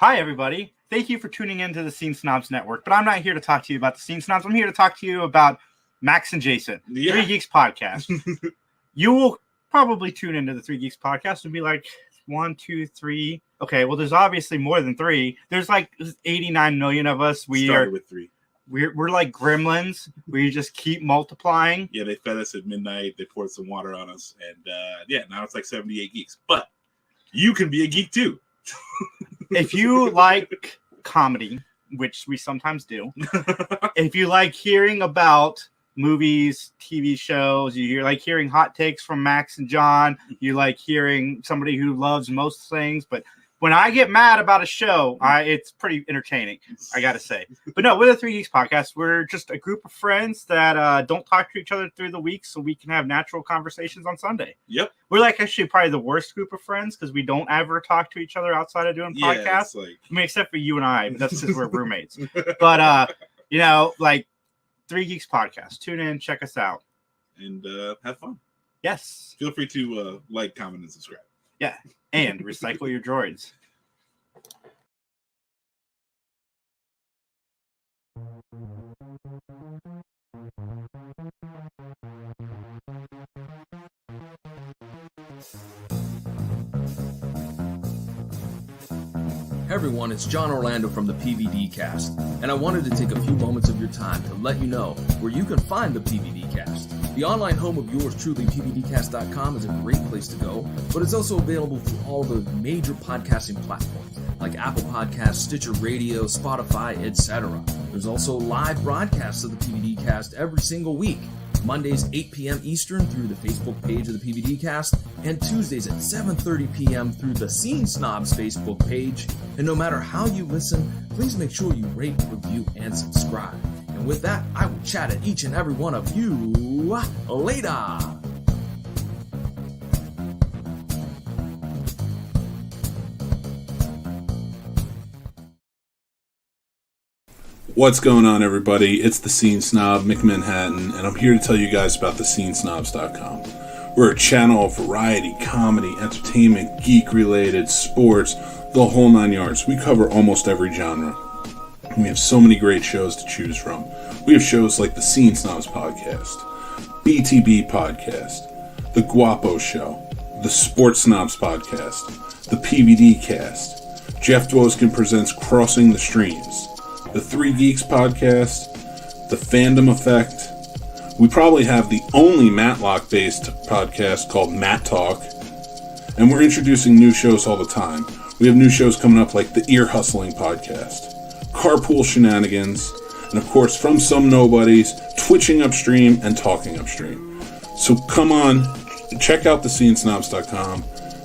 Hi, everybody. Thank you for tuning into the Scene Snobs Network. But I'm not here to talk to you about the Scene Snobs. I'm here to talk to you about Max and Jason, Three Geeks Podcast. You will probably tune into the Three Geeks Podcast and be like, 1, 2, 3. Okay, well, there's obviously more than 3. There's like 89 million of us. We started with 3. We're like gremlins. We just keep multiplying. Yeah, they fed us at midnight. They poured some water on us. And now it's like 78 geeks. But you can be a geek too. If you like comedy, which we sometimes do, if you like hearing about movies, TV shows, you like hearing hot takes from Max and John, you like hearing somebody who loves most things, but when I get mad about a show, it's pretty entertaining, I gotta say. But no, with the Three Geeks Podcast, we're just a group of friends that don't talk to each other through the week, so we can have natural conversations on Sunday. Yep. We're like actually probably the worst group of friends because we don't ever talk to each other outside of doing podcasts. I mean, except for you and I, but that's because we're roommates. But like Three Geeks Podcast. Tune in, check us out, and have fun. Yes. Feel free to like, comment, and subscribe. Yeah. And recycle your droids. Hey everyone, it's John Orlando from the PVD Cast, and I wanted to take a few moments of your time to let you know where you can find the PVD Cast. The online home of yours truly, PVDcast.com, is a great place to go, but it's also available through all the major podcasting platforms like Apple Podcasts, Stitcher Radio, Spotify, etc. There's also live broadcasts of the PVD Cast every single week. Mondays 8 p.m. Eastern through the Facebook page of the PVD Cast, and Tuesdays at 7:30 p.m. through the Scene Snobs Facebook page. And no matter how you listen, please make sure you rate, review, and subscribe. And with that, I will chat at each and every one of you later. What's going on, everybody? It's the Scene Snob, Mick Manhattan, and I'm here to tell you guys about thescenesnobs.com. We're a channel of variety, comedy, entertainment, geek-related, sports, the whole 9 yards. We cover almost every genre. And we have so many great shows to choose from. We have shows like the Scene Snobs Podcast, BTB Podcast, The Guapo Show, the Sports Snobs Podcast, the PVD Cast, Jeff Dwoskin presents Crossing the Streams, the Three Geeks Podcast, the Fandom Effect. We probably have the only Matlock-based podcast called Matt Talk, and we're introducing new shows all the time. We have new shows coming up like the Ear Hustling Podcast, Carpool Shenanigans, and of course, From Some Nobodies, Twitching Upstream, and Talking Upstream. So come on, check out thescenesnobs.com,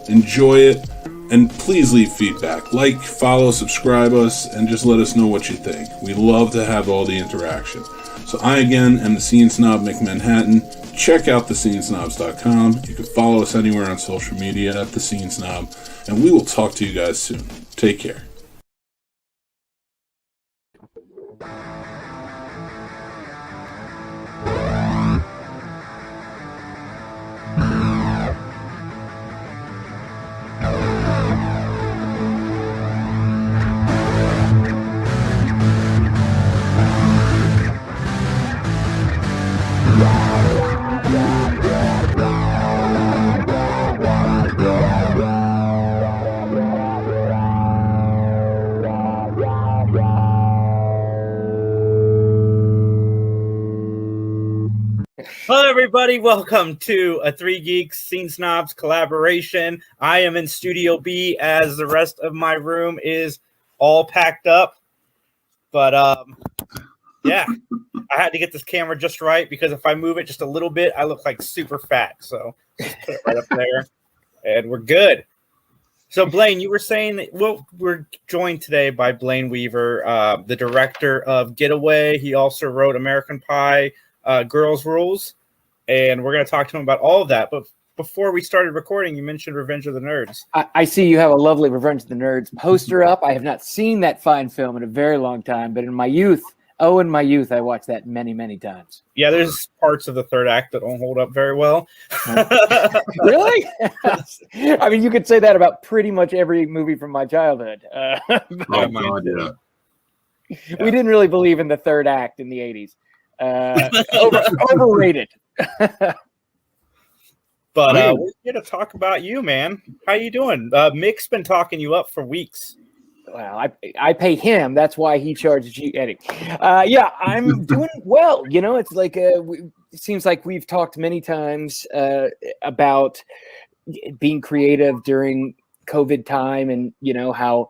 enjoy it, and please leave feedback. Like, follow, subscribe us, and just let us know what you think. We love to have all the interaction. So I, again, am the Scene Snob, Mick Manhattan. Check out thescenesnobs.com. You can follow us anywhere on social media at The Scene Snob, and we will talk to you guys soon. Take care. Hello, everybody. Welcome to a Three Geeks Scene Snobs collaboration. I am in Studio B as the rest of my room is all packed up. But, yeah, I had to get this camera just right because if I move it just a little bit, I look like super fat. So just put it right up there, and we're good. So, Blayne, you were saying that we're joined today by Blayne Weaver, the director of GetAWay. He also wrote American Pie, Girls Rules, and we're going to talk to him about all of that. But before we started recording, you mentioned Revenge of the Nerds. I see you have a lovely Revenge of the Nerds poster up. I have not seen that fine film in a very long time, but in my youth, Oh, in my youth, I watched that many, many times. Yeah, there's parts of the third act that don't hold up very well. Really? I mean, you could say that about pretty much every movie from my childhood. Oh, God, yeah. We didn't really believe in the third act in the 80s. Overrated. But we're here to talk about you, man. How you doing? Mick's been talking you up for weeks. Well, I pay him. That's why he charges you, Eddie. Yeah, I'm doing well. You know, it's like it seems like we've talked many times about being creative during COVID time, and you know how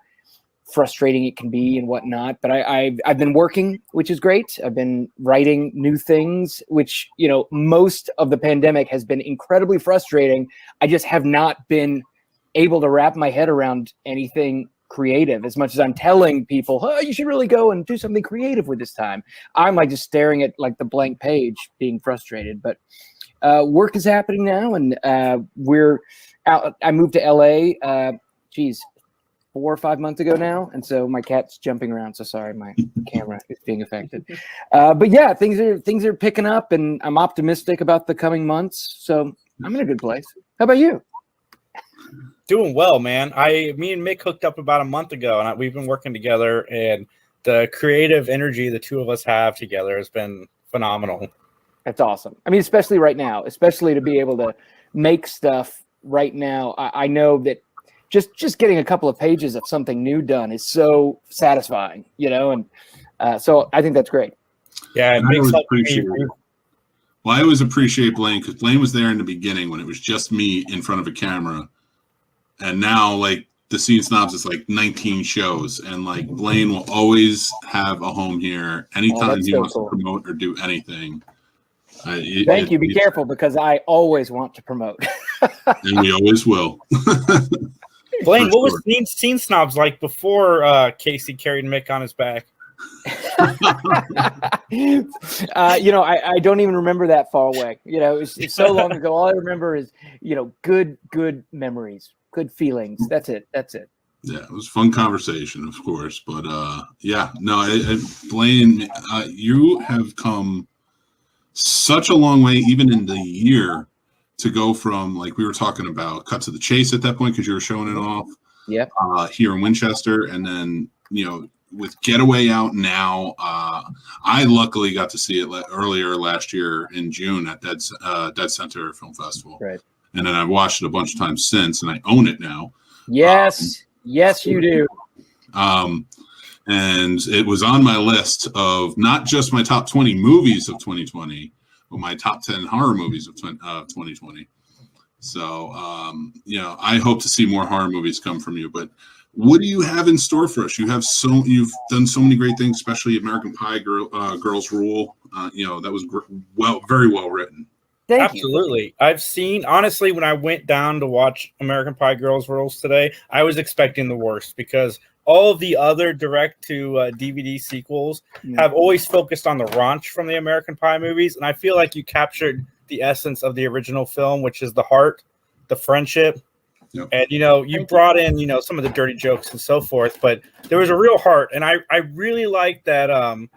frustrating it can be and whatnot. But I've been working, which is great. I've been writing new things, which, you know, most of the pandemic has been incredibly frustrating. I just have not been able to wrap my head around anything creative. As much as I'm telling people, oh, you should really go and do something creative with this time, I'm like just staring at like the blank page, being frustrated. But work is happening now, and we're out. I moved to LA. 4 or 5 months ago now, and so my cat's jumping around. So sorry, my camera is being affected. But yeah, things are picking up, and I'm optimistic about the coming months. So I'm in a good place. How about you? Doing well, man. Me and Mick hooked up about a month ago, and we've been working together. And the creative energy the two of us have together has been phenomenal. That's awesome. I mean, especially right now, especially to be able to make stuff right now. I know that. Just getting a couple of pages of something new done is so satisfying, you know, and so I think that's great. Yeah, I always appreciate Blayne, because Blayne was there in the beginning when it was just me in front of a camera, and now like the Scene Snobs is like 19 shows, and like Blayne will always have a home here anytime he wants to promote or do anything. Thank you. Be careful, because I always want to promote, and we always will. Blayne, what was Scene Snobs like before Casey carried Mick on his back? You know, I don't even remember that far away. You know, it's so long ago. All I remember is, you know, good memories, good feelings. That's it. Yeah, it was a fun conversation, of course. But yeah, no, Blayne, you have come such a long way, even in the year, to go from, like we were talking about, cut to the chase at that point, because you were showing it off. Yep. Here in Winchester, and then, you know, with GetAWay out now, I luckily got to see it earlier last year in June at Dead Center Film Festival. Right. And then I've watched it a bunch of times since, and I own it now. Yes, yes, you do. And it was on my list of not just my top 20 movies of 2020, but my top 10 horror movies of 2020. So, you know, I hope to see more horror movies come from you. But what do you have in store for us? You've done so many great things, especially American Pie Girls Rule. You know, that was very well written. Absolutely. I've seen, honestly, when I went down to watch American Pie Girls Rules today, I was expecting the worst, because all of the other direct-to-DVD sequels have always focused on the raunch from the American Pie movies, and I feel like you captured the essence of the original film, which is the heart, the friendship, and, you know, you brought in, you know, some of the dirty jokes and so forth, but there was a real heart, and I really like that. I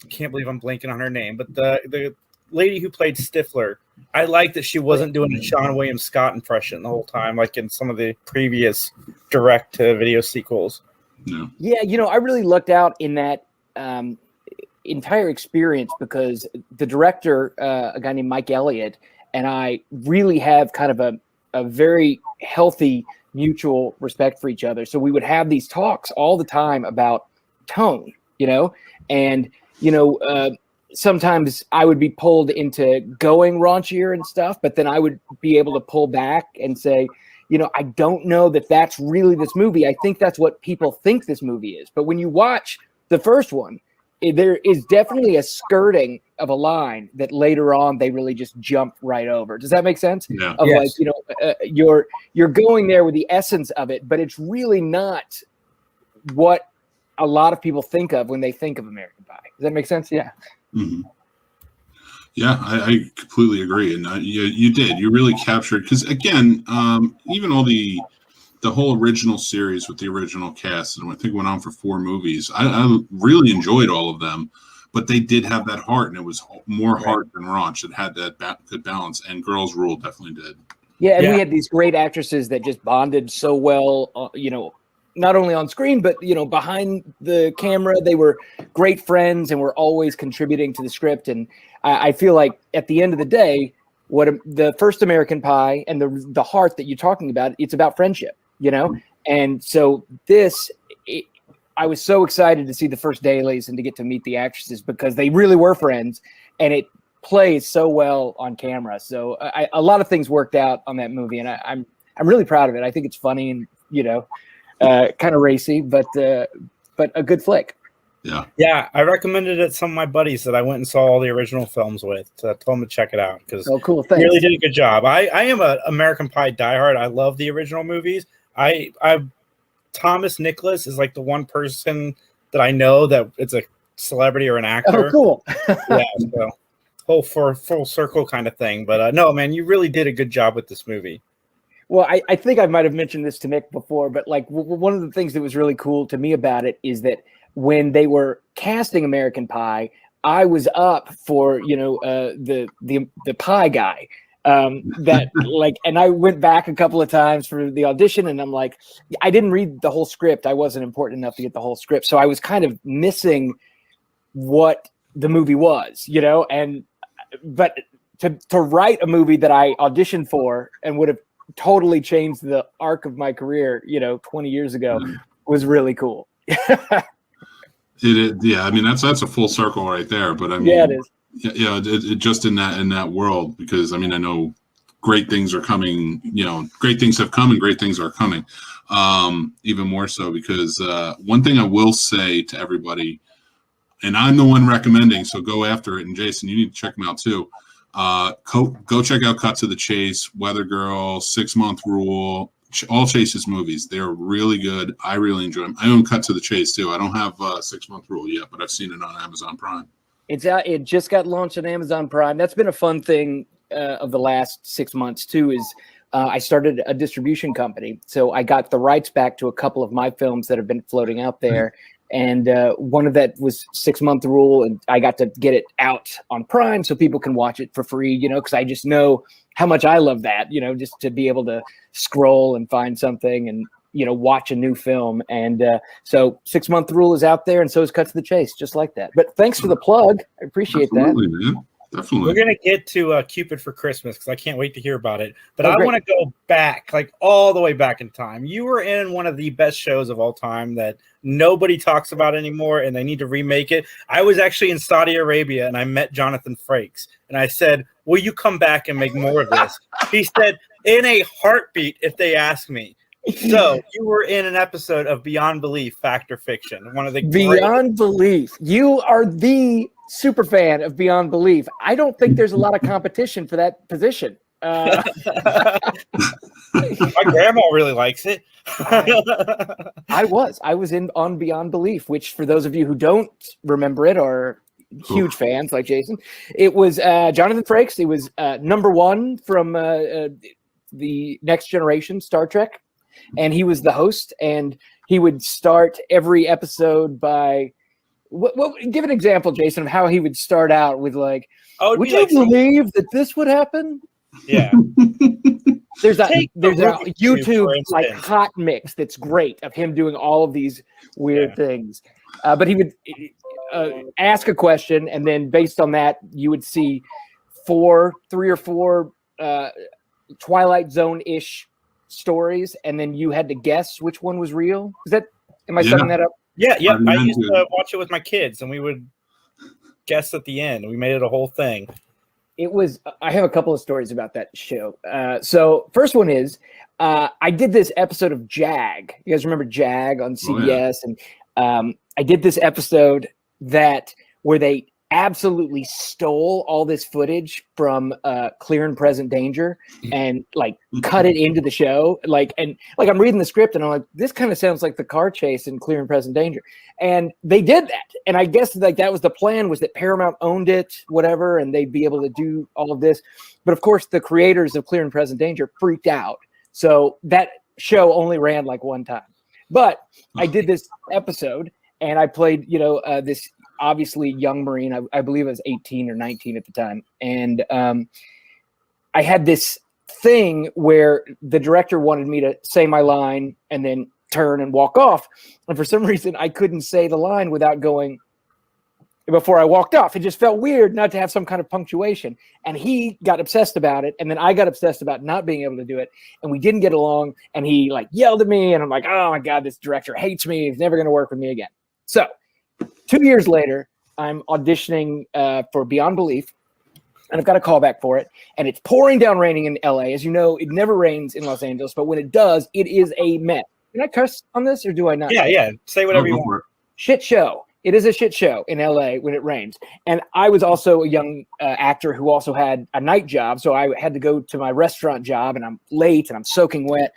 can't believe I'm blanking on her name, but the lady who played Stifler, I like that she wasn't doing a Sean William Scott impression the whole time, like in some of the previous direct-to-video sequels. No. Yeah, you know, I really lucked out in that entire experience, because the director, a guy named Mike Elliott, and I really have kind of a very healthy mutual respect for each other. So we would have these talks all the time about tone, you know, and, you know, sometimes I would be pulled into going raunchier and stuff, but then I would be able to pull back and say, you know, I don't know that that's really this movie. I think that's what people think this movie is. But when you watch the first one, there is definitely a skirting of a line that later on they really just jump right over. Does that make sense? Yeah. Of like, you know, you're going there with the essence of it, but it's really not what a lot of people think of when they think of American Pie. Does that make sense? Yeah. Mm-hmm. Yeah, I completely agree, and you did. You really captured, because again, even all the whole original series with the original cast, and I think it went on for 4 movies. I really enjoyed all of them, but they did have that heart, and it was more heart than raunch. It had that good balance, and Girls Rule definitely did. Yeah, and we had these great actresses that just bonded so well, not only on screen, but, behind the camera. They were great friends and were always contributing to the script. And I feel like at the end of the day, the first American Pie and the heart that you're talking about, it's about friendship, And so I was so excited to see the first dailies and to get to meet the actresses because they really were friends, and it plays so well on camera. So a lot of things worked out on that movie, and I'm really proud of it. I think it's funny and kind of racy, but a good flick. Yeah, I recommended it to some of my buddies that I went and saw all the original films with. So I told them to check it out because cool. Thanks. They really did a good job. I am an American Pie diehard. I love the original movies. Thomas Nicholas is like the one person that I know that it's a celebrity or an actor. Oh, cool. Yeah, so for full circle kind of thing. But no, man, you really did a good job with this movie. Well, I think I might have mentioned this to Mick before, but like one of the things that was really cool to me about it is that when they were casting American Pie, I was up for the pie guy. And I went back a couple of times for the audition, and I'm like, I didn't read the whole script. I wasn't important enough to get the whole script, so I was kind of missing what the movie was, but to write a movie that I auditioned for and would have totally changed the arc of my career, 20 years ago was really cool. Yeah, I mean that's a full circle right there. But I mean, yeah, it is. Yeah, it just in that world, because I mean I know great things are coming. Great things have come and great things are coming. Even more so because one thing I will say to everybody, and I'm the one recommending, so go after it. And Jason, you need to check them out too. Go check out Cut to the Chase, Weather Girl, 6 Month Rule. All Chase's movies. They're really good. I really enjoy them. I own Cut to the Chase too. I don't have 6 Month Rule yet, but I've seen it on Amazon Prime. It's out. It just got launched on Amazon Prime. That's been a fun thing of the last 6 months too. Is I started a distribution company, so I got the rights back to a couple of my films that have been floating out there. And one of that was 6 Month Rule, and I got to get it out on Prime so people can watch it for free, because I just know how much I love that, just to be able to scroll and find something and, watch a new film. And so 6 Month Rule is out there, and so is Cut to the Chase, just like that. But thanks for the plug. I appreciate that. Man. Definitely. We're going to get to Cupid for Christmas because I can't wait to hear about it. But I want to go back, like all the way back in time. You were in one of the best shows of all time that nobody talks about anymore, and they need to remake it. I was actually in Saudi Arabia, and I met Jonathan Frakes. And I said, will you come back and make more of this? He said, in a heartbeat, if they ask me. So you were in an episode of Beyond Belief, Fact or Fiction. One of the Beyond Belief. You are the super fan of Beyond Belief. I don't think there's a lot of competition for that position. My grandma really likes it. I was on Beyond Belief, which for those of you who don't remember it are huge fans like Jason. It was Jonathan Frakes. It was number one from the Next Generation Star Trek, and he was the host. And he would start every episode by give an example, Jason, of how he would start out with like, would you believe that this would happen? Yeah. There's a YouTube like hot mix that's great of him doing all of these weird things. But he would ask a question, and then based on that, you would see 3 or 4 Twilight Zone-ish stories, and then you had to guess which one was real. Am I setting that up? Yeah. I used to watch it with my kids, and we would guess at the end. We made it a whole thing. I have a couple of stories about that show. So first one is, I did this episode of Jag. You guys remember Jag on CBS? And I did this episode where they absolutely stole all this footage from Clear and Present Danger and like cut it into the show. I'm reading the script and I'm like, this kind of sounds like the car chase in Clear and Present Danger. And they did that. And I guess that was the plan, was that Paramount owned it, whatever, and they'd be able to do all of this. But of course, the creators of Clear and Present Danger freaked out. So that show only ran like one time. But I did this episode and I played, this obviously young Marine. I believe I was 18 or 19 at the time. And I had this thing where the director wanted me to say my line and then turn and walk off. And for some reason, I couldn't say the line without going before I walked off. It just felt weird not to have some kind of punctuation. And he got obsessed about it. And then I got obsessed about not being able to do it. And we didn't get along. And he like yelled at me. And I'm like, oh my God, this director hates me. He's never going to work with me again. So 2 years later, I'm auditioning for Beyond Belief. And I've got a callback for it. And it's pouring down raining in LA. As you know, it never rains in Los Angeles. But when it does, it is a mess. Can I curse on this or do I not? Yeah. Say whatever you want. Shit show. It is a shit show in LA when it rains. And I was also a young actor who also had a night job. So I had to go to my restaurant job and I'm late and I'm soaking wet.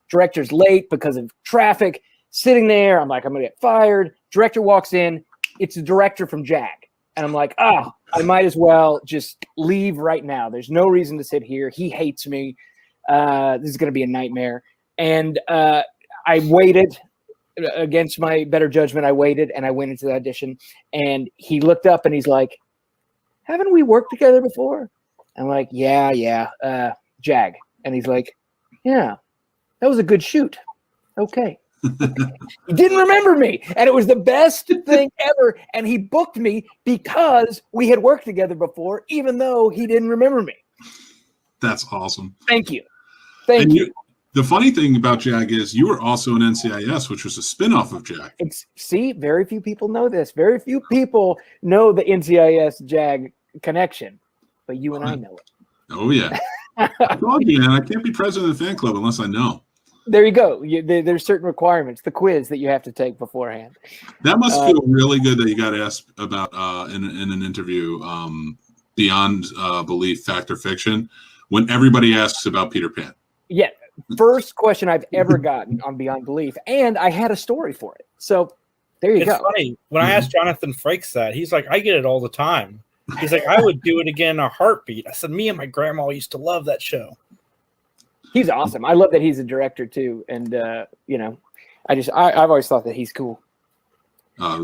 Director's late because of traffic. Sitting there, I'm like, I'm going to get fired. Director walks in. It's the director from JAG. And I'm like, oh, I might as well just leave right now. There's no reason to sit here. He hates me. This is going to be a nightmare. And I waited. Against my better judgment, I waited and I went into the audition and he looked up and he's like, haven't we worked together before? I'm like, yeah, JAG. And he's like, yeah, that was a good shoot. Okay. He didn't remember me. And it was the best thing ever. And he booked me because we had worked together before, even though he didn't remember me. That's awesome. Thank you. Thank you. The funny thing about JAG is you were also an NCIS, which was a spinoff of JAG. See, very few people know this. Very few people know the NCIS JAG connection, but you and I know it. Oh, yeah. I told you, man, I can't be president of the fan club unless I know. There you go. There's certain requirements, the quiz that you have to take beforehand. That must feel really good that you got asked about in an interview, Beyond Belief, Fact or Fiction, when everybody asks about Peter Pan. Yeah. First question I've ever gotten on Beyond Belief, and I had a story for it. So there you go. It's funny. When I asked Jonathan Frakes that, he's like, I get it all the time. He's like, I would do it again in a heartbeat. I said, me and my grandma used to love that show. He's awesome. I love that he's a director too. And, I've always thought that he's cool.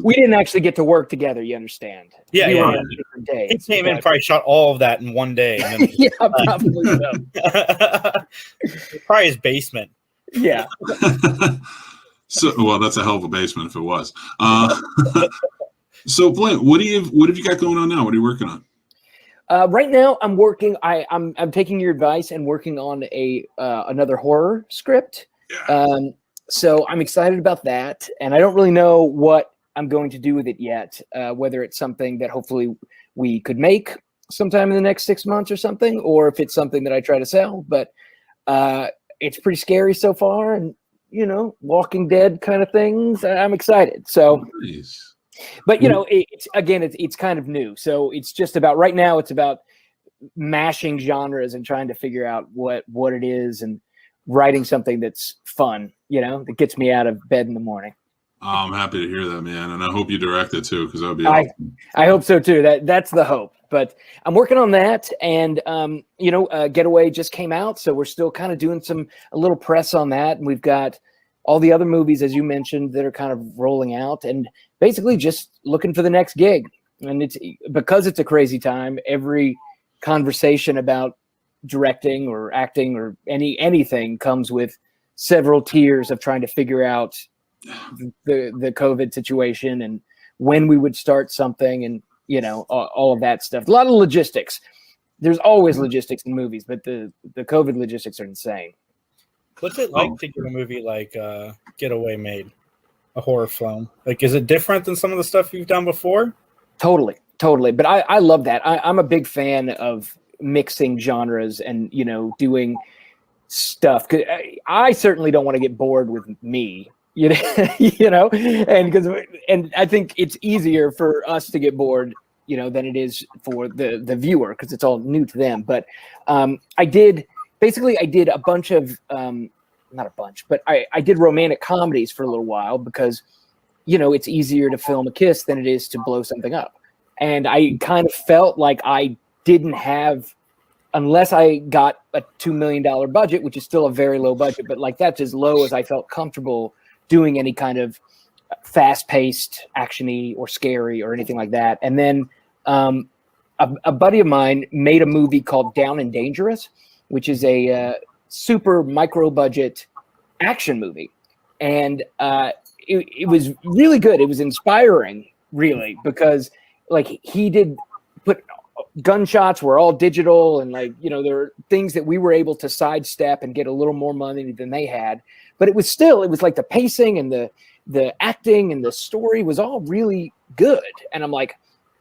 We didn't actually get to work together, you understand? Yeah, we yeah. were on different days, he came in, probably shot all of that in one day. And then, yeah, probably so. Probably his basement. Yeah. Well, that's a hell of a basement if it was. So, Blayne, what have you got going on now? What are you working on? Right now, I'm working. I'm taking your advice and working on another horror script. Yeah. So I'm excited about that, and I don't really know what I'm going to do with it yet. Whether it's something that hopefully we could make sometime in the next 6 months or something, or if it's something that I try to sell. But it's pretty scary so far, and Walking Dead kind of things. I'm excited. So. Nice. But it's kind of new. So it's just about right now. It's about mashing genres and trying to figure out what it is and writing something that's fun. That gets me out of bed in the morning. I'm happy to hear that, man, and I hope you direct it too, because that would be awesome. I hope so too. That's the hope. But I'm working on that, and GetAWAY just came out, so we're still kind of doing a little press on that, and we've got all the other movies, as you mentioned, that are kind of rolling out, and basically just looking for the next gig. And it's because it's a crazy time. Every conversation about directing or acting or anything comes with several tiers of trying to figure out the COVID situation and when we would start something and all of that stuff. A lot of logistics. There's always logistics in movies, but the COVID logistics are insane. What's it like to get a movie like GetAWay made? A horror film? Like, is it different than some of the stuff you've done before? Totally. But I love that. I'm a big fan of mixing genres and, doing stuff. 'Cause I certainly don't want to get bored with me, and I think it's easier for us to get bored, than it is for the viewer, because it's all new to them. But I did a bunch of, not a bunch, but I did romantic comedies for a little while because, it's easier to film a kiss than it is to blow something up. And I kind of felt like I didn't have, unless I got a $2 million budget, which is still a very low budget, but like that's as low as I felt comfortable doing any kind of fast-paced, actiony, or scary, or anything like that. And then a buddy of mine made a movie called Down and Dangerous, which is a super micro-budget action movie. And it was really good. It was inspiring, really, because like he did put gunshots were all digital, and like, you know, there were things that we were able to sidestep and get a little more money than they had. But it was like the pacing and the acting and the story was all really good. And I'm like,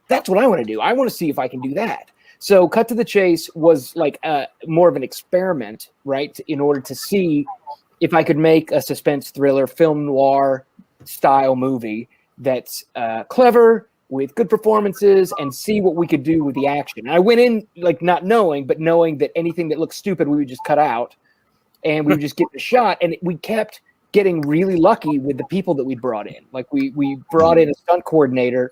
that's what I want to do. I want to see if I can do that. So Cut to the Chase was like more of an experiment, right? In order to see if I could make a suspense thriller, film noir style movie that's clever, with good performances, and see what we could do with the action. And I went in like not knowing, but knowing that anything that looked stupid, we would just cut out and we would just get the shot. And we kept getting really lucky with the people that we brought in. Like we brought in a stunt coordinator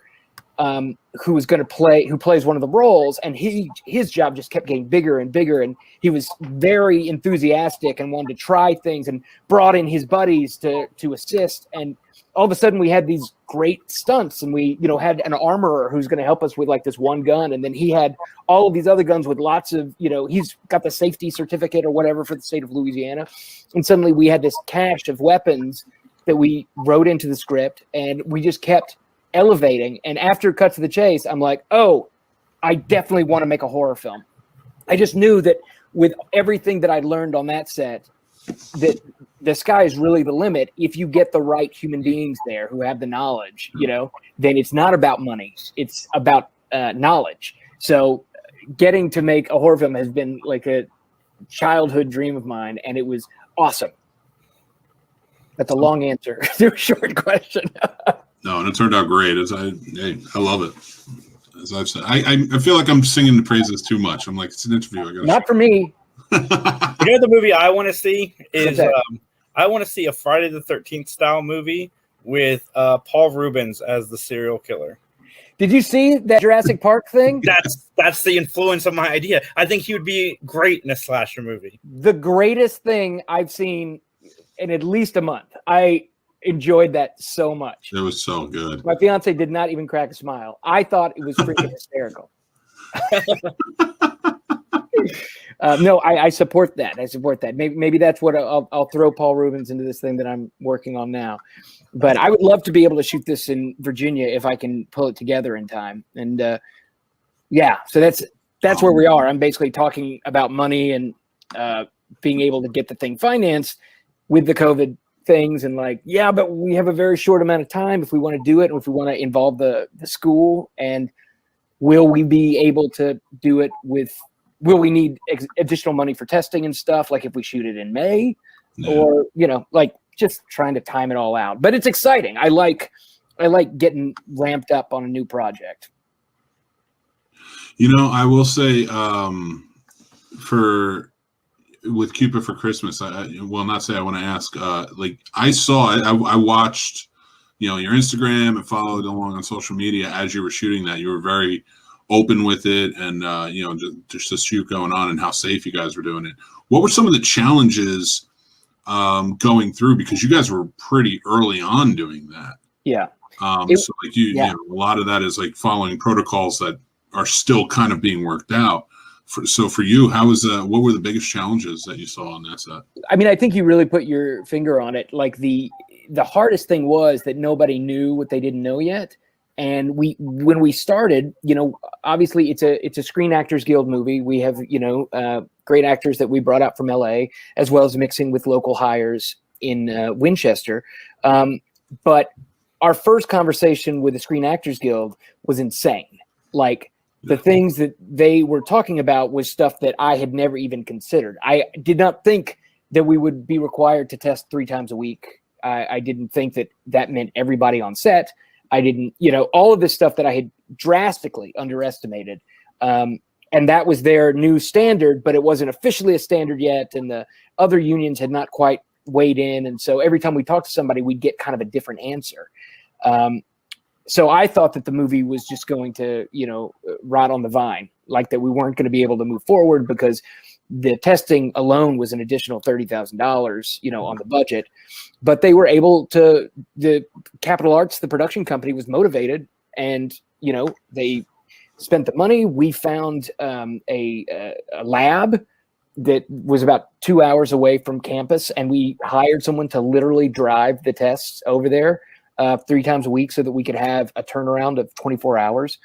who plays one of the roles, and his job just kept getting bigger and bigger, and he was very enthusiastic and wanted to try things and brought in his buddies to assist. And all of a sudden we had these great stunts, and we, you know, had an armorer who's going to help us with like this one gun. And then he had all of these other guns with lots of, you know, he's got the safety certificate or whatever for the state of Louisiana. And suddenly we had this cache of weapons that we wrote into the script, and we just kept elevating. And after Cut to the Chase, I'm like, oh, I definitely want to make a horror film. I just knew that with everything that I learned on that set, that the sky is really the limit. If you get the right human beings there who have the knowledge, you know, then it's not about money. It's about knowledge. So getting to make a horror film has been like a childhood dream of mine, and it was awesome. That's a long answer to a short question. No, and it turned out great. I love it. As I've said, I feel like I'm singing the praises too much. I'm like, it's an interview. Not for me. You know, the movie I want to see is I want to see a Friday the 13th style movie with Paul Rubens as the serial killer. Did you see that Jurassic Park thing? That's the influence of my idea. I think he would be great in a slasher movie. The greatest thing I've seen in at least a month. I enjoyed that so much. It was so good. My fiance did not even crack a smile. I thought it was freaking hysterical. No, I support that. I support that. Maybe that's what I'll throw Paul Rubens into this thing that I'm working on now. But I would love to be able to shoot this in Virginia if I can pull it together in time. And yeah, so that's where we are. I'm basically talking about money and being able to get the thing financed with the COVID things, and like, yeah, but we have a very short amount of time if we want to do it, and if we want to involve the school, and will we be able to do it will we need additional money for testing and stuff, like if we shoot it in May, or, you know, like just trying to time it all out. But it's exciting. I like getting ramped up on a new project. You know, I will say with Cupid for Christmas, I want to ask, like I saw it, I watched, you know, your Instagram and followed along on social media as you were shooting that. You were very open with it, and you know, just the shoot going on and how safe you guys were doing it. What were some of the challenges going through, because you guys were pretty early on doing that? Yeah. So like you know, a lot of that is like following protocols that are still kind of being worked out. So for you, what were the biggest challenges that you saw on that set? I mean, I think you really put your finger on it. Like the hardest thing was that nobody knew what they didn't know yet. And when we started, you know, obviously it's a Screen Actors Guild movie. We have, you know, great actors that we brought out from LA, as well as mixing with local hires in Winchester. But our first conversation with the Screen Actors Guild was insane. Like, the things that they were talking about was stuff that I had never even considered. I did not think that we would be required to test 3 times a week. I didn't think that meant everybody on set. I didn't, you know, all of this stuff that I had drastically underestimated. And that was their new standard, but it wasn't officially a standard yet. And the other unions had not quite weighed in. And so every time we talked to somebody, we'd get kind of a different answer. So I thought that the movie was just going to, you know, rot on the vine, like that we weren't going to be able to move forward because the testing alone was an additional $30,000, on the budget. But they were able to. The Capital Arts, the production company, was motivated, and they spent the money. We found a lab that was about 2 hours away from campus, and we hired someone to literally drive the tests over there 3 times a week so that we could have a turnaround of 24 hours.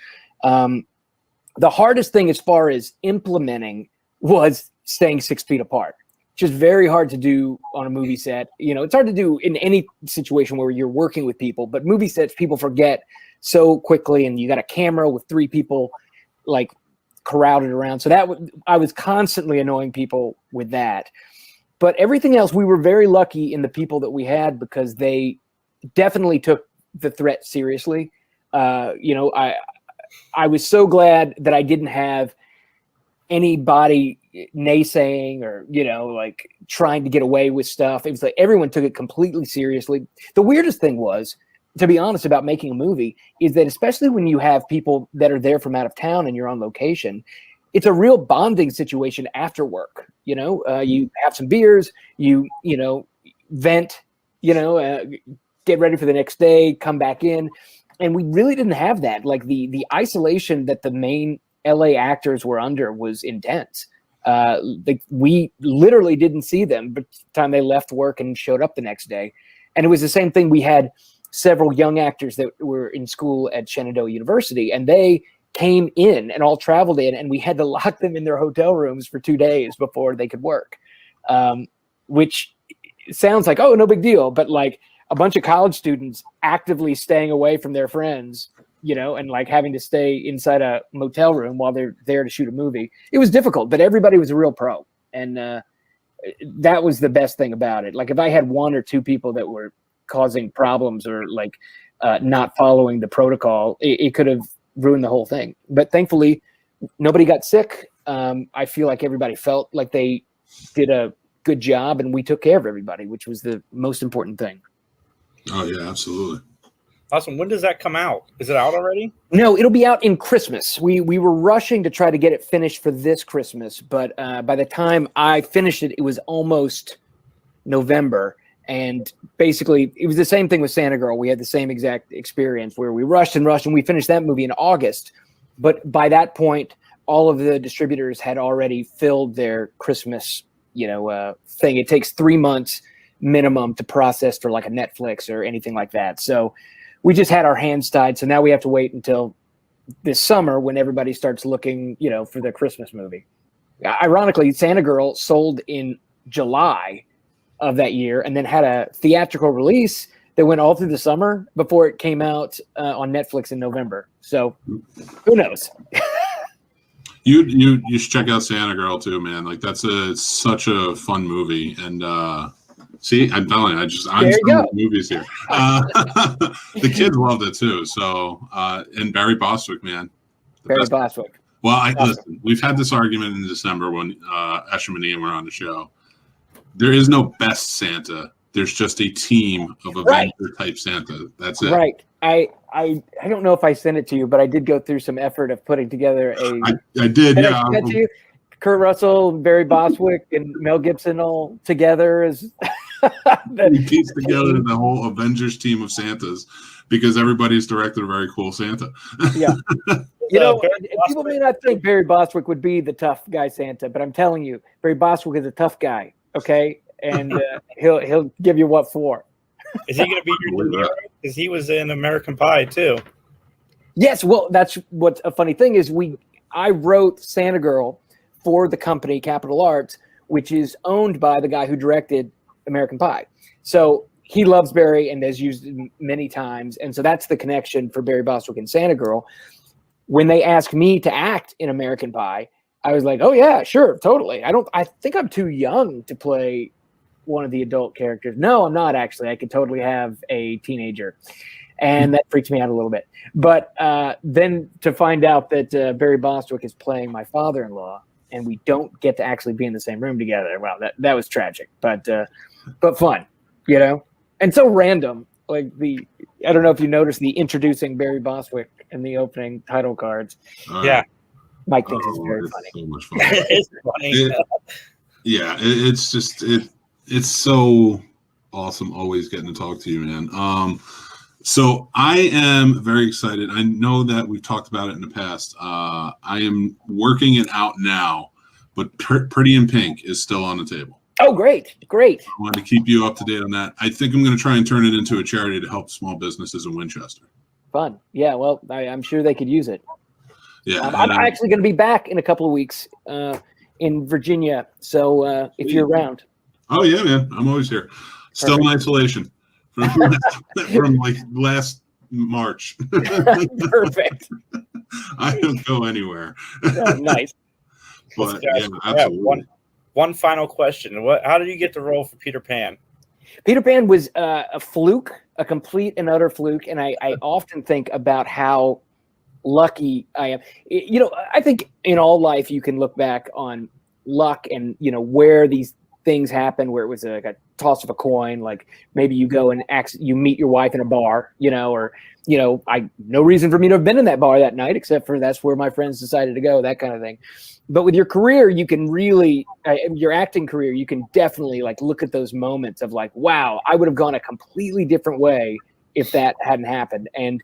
The hardest thing as far as implementing was staying 6 feet apart. Just very hard to do on a movie set. It's hard to do in any situation where you're working with people, but movie sets, people forget so quickly, and you got a camera with 3 people like crowded around. So I was constantly annoying people with that. But everything else, we were very lucky in the people that we had, because they definitely took the threat seriously. I was so glad that I didn't have anybody naysaying or, like trying to get away with stuff. It was like everyone took it completely seriously. The weirdest thing was, to be honest, about making a movie is that, especially when you have people that are there from out of town and you're on location, it's a real bonding situation after work. You have some beers, you vent, get ready for the next day, come back in. And we really didn't have that. Like the isolation that the main LA actors were under was intense. We literally didn't see them by the time they left work and showed up the next day. And it was the same thing. We had several young actors that were in school at Shenandoah University, and they came in and all traveled in, and we had to lock them in their hotel rooms for 2 days before they could work, which sounds like, oh, no big deal. But like a bunch of college students actively staying away from their friends, and like having to stay inside a motel room while they're there to shoot a movie. It was difficult, but everybody was a real pro. And that was the best thing about it. Like if I had 1 or 2 people that were causing problems or like not following the protocol, it could have ruined the whole thing. But thankfully, nobody got sick. I feel like everybody felt like they did a good job, and we took care of everybody, which was the most important thing. Oh, yeah, absolutely. Awesome. When does that come out? Is it out already? No, it'll be out in Christmas. We were rushing to try to get it finished for this Christmas, but by the time I finished it, it was almost November. And basically, it was the same thing with Santa Girl. We had the same exact experience where we rushed, and we finished that movie in August. But by that point, all of the distributors had already filled their Christmas, thing. It takes 3 months minimum to process for like a Netflix or anything like that. So we just had our hands tied. So now we have to wait until this summer when everybody starts looking, for their Christmas movie. Ironically, Santa Girl sold in July of that year and then had a theatrical release that went all through the summer before it came out on Netflix in November. So who knows? You should check out Santa Girl too, man. Like that's such a fun movie. And see, I'm telling you, I'm selling movies here. The kids loved it too. So and Barry Bostwick, man. Barry Bostwick. Well, listen, we've had this argument in December when Eshem and Ian were on the show. There is no best Santa. There's just a team of Avenger type Santa. That's it. Right. I don't know if I sent it to you, but I did go through some effort of putting together a. I did, yeah. I to you? Kurt Russell, Barry Bostwick, and Mel Gibson all together as. We pieced together the whole Avengers team of Santas because everybody's directed a very cool Santa. Yeah. People may not think Barry Bostwick would be the tough guy Santa, but I'm telling you, Barry Bostwick is a tough guy. Okay, and he'll give you what for. Is he going to be your De Niro? Because he was in American Pie too. Yes, well, that's what's a funny thing is I wrote Santa Girl for the company Capital Arts, which is owned by the guy who directed American Pie. So he loves Barry and has used it many times, and so that's the connection for Barry Bostwick and Santa Girl. When they asked me to act in American Pie, I was like, oh yeah, sure, totally. I think I'm too young to play one of the adult characters. No, I'm not actually. I could totally have a teenager. And that freaks me out a little bit. But then to find out that Barry Bostwick is playing my father-in-law and we don't get to actually be in the same room together, wow, that was tragic. But fun, And so random. Like I don't know if you noticed the introducing Barry Bostwick in the opening title cards. Yeah. Mike thinks it's very funny. So much fun. It's funny. It's so awesome always getting to talk to you, man. So I am very excited. I know that we've talked about it in the past. I am working it out now, but Pretty in Pink is still on the table. Oh, great. I wanted to keep you up to date on that. I think I'm going to try and turn it into a charity to help small businesses in Winchester. Fun. Yeah, well, I'm sure they could use it. Yeah, I'm actually going to be back in a couple of weeks in Virginia. So if you're around. Oh, yeah, man. I'm always here. Still in isolation from like last March. Perfect. I don't go anywhere. Oh, nice. But yeah, absolutely. One final question. How did you get the role for Peter Pan? Peter Pan was a fluke, a complete and utter fluke. And I often think about how lucky I am. I think in all life you can look back on luck and, where these things happen, where it was like a toss of a coin. Like maybe you go and you meet your wife in a bar, or no reason for me to have been in that bar that night, except for that's where my friends decided to go, that kind of thing. But with your career, you can really, your acting career, you can definitely like look at those moments of like, wow, I would have gone a completely different way if that hadn't happened. And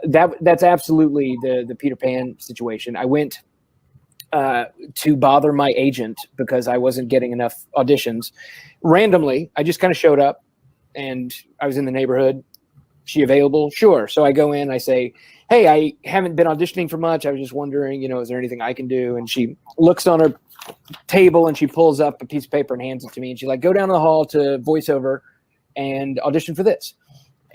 that's absolutely the Peter Pan situation. I went to bother my agent because I wasn't getting enough auditions. Randomly, I just kind of showed up and I was in the neighborhood. She available? Sure. So I go in, I say, hey, I haven't been auditioning for much. I was just wondering, is there anything I can do? And she looks on her table and she pulls up a piece of paper and hands it to me. And she's like, go down the hall to voiceover and audition for this.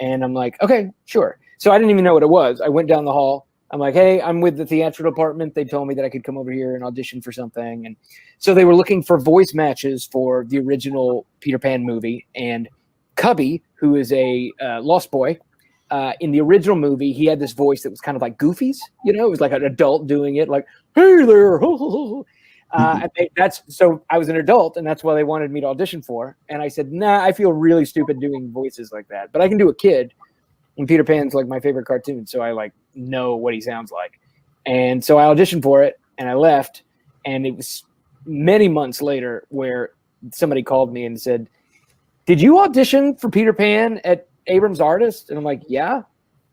And I'm like, okay, sure. So I didn't even know what it was. I went down the hall. I'm like, hey, I'm with the theatrical department. They told me that I could come over here and audition for something. And so they were looking for voice matches for the original Peter Pan movie. And Cubby, who is a Lost Boy, in the original movie, he had this voice that was kind of like Goofy's. It was like an adult doing it, like, hey there. So I was an adult, and that's why they wanted me to audition for. And I said, nah, I feel really stupid doing voices like that. But I can do a kid. And Peter Pan's like my favorite cartoon, so I like know what he sounds like. And so I auditioned for it, and I left. And it was many months later where somebody called me and said, did you audition for Peter Pan at Abrams Artist? And I'm like, yeah.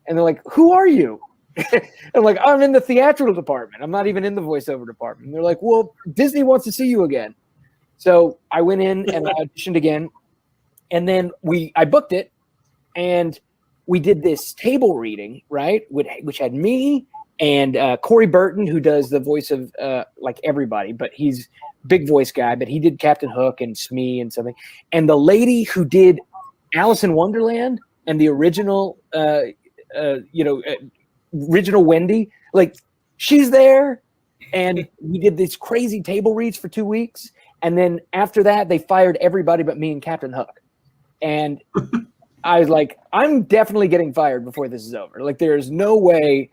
And they're like, who are you? I'm like, I'm in the theatrical department. I'm not even in the voiceover department. And they're like, well, Disney wants to see you again. So I went in and I auditioned again. And then I booked it, and we did this table reading, right? Which had me and Corey Burton, who does the voice of like everybody, but he's big voice guy, but he did Captain Hook and Smee and something. And the lady who did Alice in Wonderland and the original, original Wendy, like she's there. And we did these crazy table reads for 2 weeks. And then after that, they fired everybody but me and Captain Hook. And I was like, I'm definitely getting fired before this is over. Like, there's no way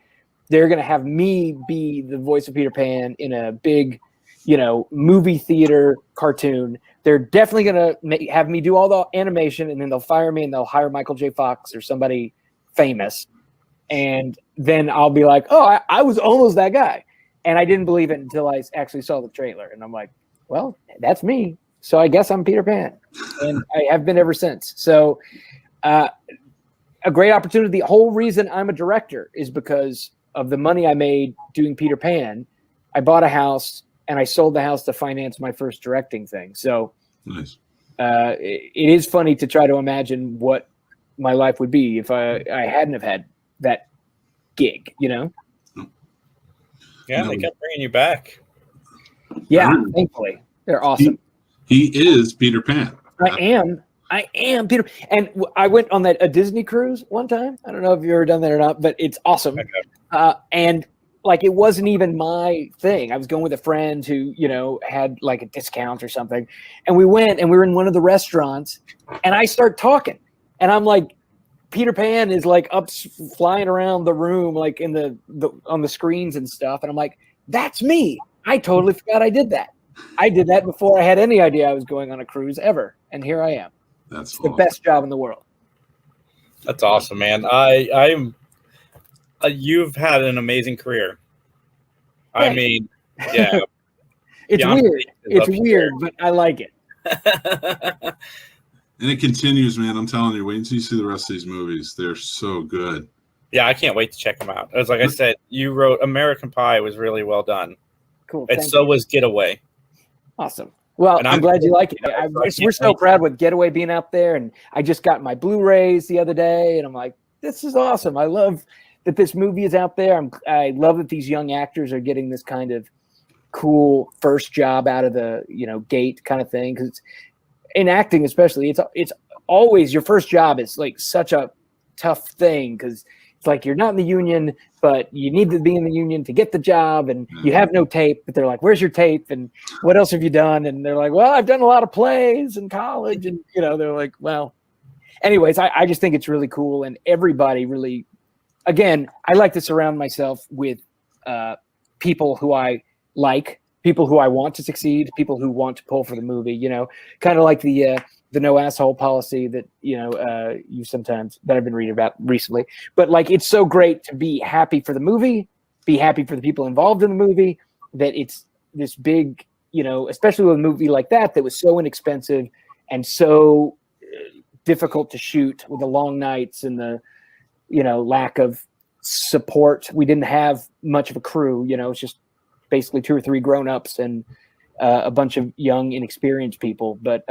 they're going to have me be the voice of Peter Pan in a big, movie theater cartoon. They're definitely going to have me do all the animation, and then they'll fire me and they'll hire Michael J. Fox or somebody famous. And then I'll be like, oh, I was almost that guy. And I didn't believe it until I actually saw the trailer. And I'm like, well, that's me. So I guess I'm Peter Pan. And I have been ever since. So a great opportunity. The whole reason I'm a director is because of the money I made doing Peter Pan. I bought a house and I sold the house to finance my first directing thing. So nice. It is funny to try to imagine what my life would be if I hadn't have had that gig, Yeah, they kept bringing you back. Yeah, thankfully. They're awesome. He is Peter Pan. I am Peter. And I went on a Disney cruise one time. I don't know if you've ever done that or not, but it's awesome. And like, it wasn't even my thing. I was going with a friend who, had like a discount or something. And we went and we were in one of the restaurants and I start talking and I'm like, Peter Pan is like up flying around the room, like in the on the screens and stuff. And I'm like, that's me. I totally forgot I did that. I did that before I had any idea I was going on a cruise ever. And here I am. That's the best job in the world. That's awesome, man. You've had an amazing career. I mean, yeah. It's Beyonce weird. is It's up weird, but I like it. And it continues, man. I'm telling you, wait until you see the rest of these movies. They're so good. Yeah, I can't wait to check them out. It was like I said, you wrote American Pie was really well done. Cool. And so was Getaway. Awesome. Well, And I'm glad you like it. We're so proud with GetAWay being out there, and I just got my Blu-rays the other day, and I'm like, this is awesome. I love that this movie is out there. I love that these young actors are getting this kind of cool first job out of the gate kind of thing, because in acting especially, it's always your first job is like such a tough thing, because it's like you're not in the union, but you need to be in the union to get the job, and you have no tape, but they're like, where's your tape, and what else have you done? And they're like, well, I've done a lot of plays in college, and they're like, well, anyways, I just think it's really cool, and everybody really, again, I like to surround myself with people who I like, people who I want to succeed, people who want to pull for the movie, kind of like the no asshole policy that, you sometimes, that I've been reading about recently. But like, it's so great to be happy for the movie, be happy for the people involved in the movie, that it's this big, especially with a movie like that was so inexpensive and so difficult to shoot with the long nights and the, lack of support. We didn't have much of a crew, it's just basically 2 or 3 grown-ups and a bunch of young, inexperienced people. But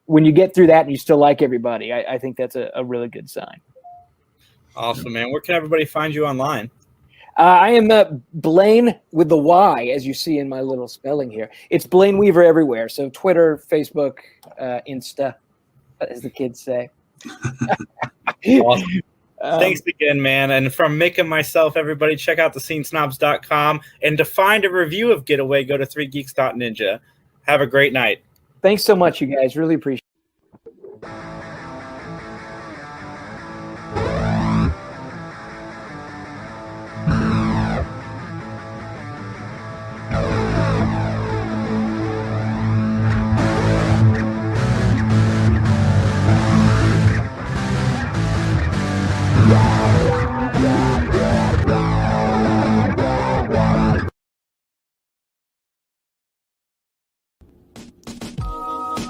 when you get through that and you still like everybody, I think that's a really good sign. Awesome, man. Where can everybody find you online? I am Blayne with the Y, as you see in my little spelling here. It's Blayne Weaver everywhere. So Twitter, Facebook, Insta, as the kids say. Awesome. Thanks again, man. And from Mick and myself, everybody, check out thescenesnobs.com. And to find a review of GetAWay, go to 3geeks.ninja. Have a great night. Thanks so much, you guys. Really appreciate it.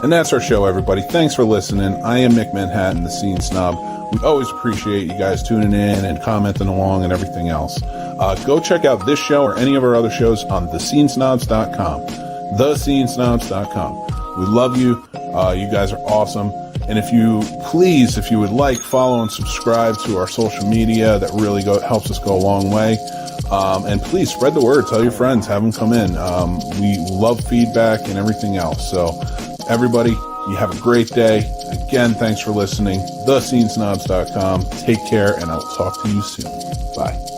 And that's our show, everybody. Thanks for listening. I am Mick Manhattan, the Scene Snob. We always appreciate you guys tuning in and commenting along and everything else. Go check out this show or any of our other shows on thescenesnobs.com. Thescenesnobs.com. We love you. You guys are awesome. And if you would like, follow and subscribe to our social media. That really helps us go a long way. And please spread the word. Tell your friends. Have them come in. We love feedback and everything else. So everybody, you have a great day. Again, thanks for listening. Thescenesnobs.com. Take care, and I'll talk to you soon. Bye.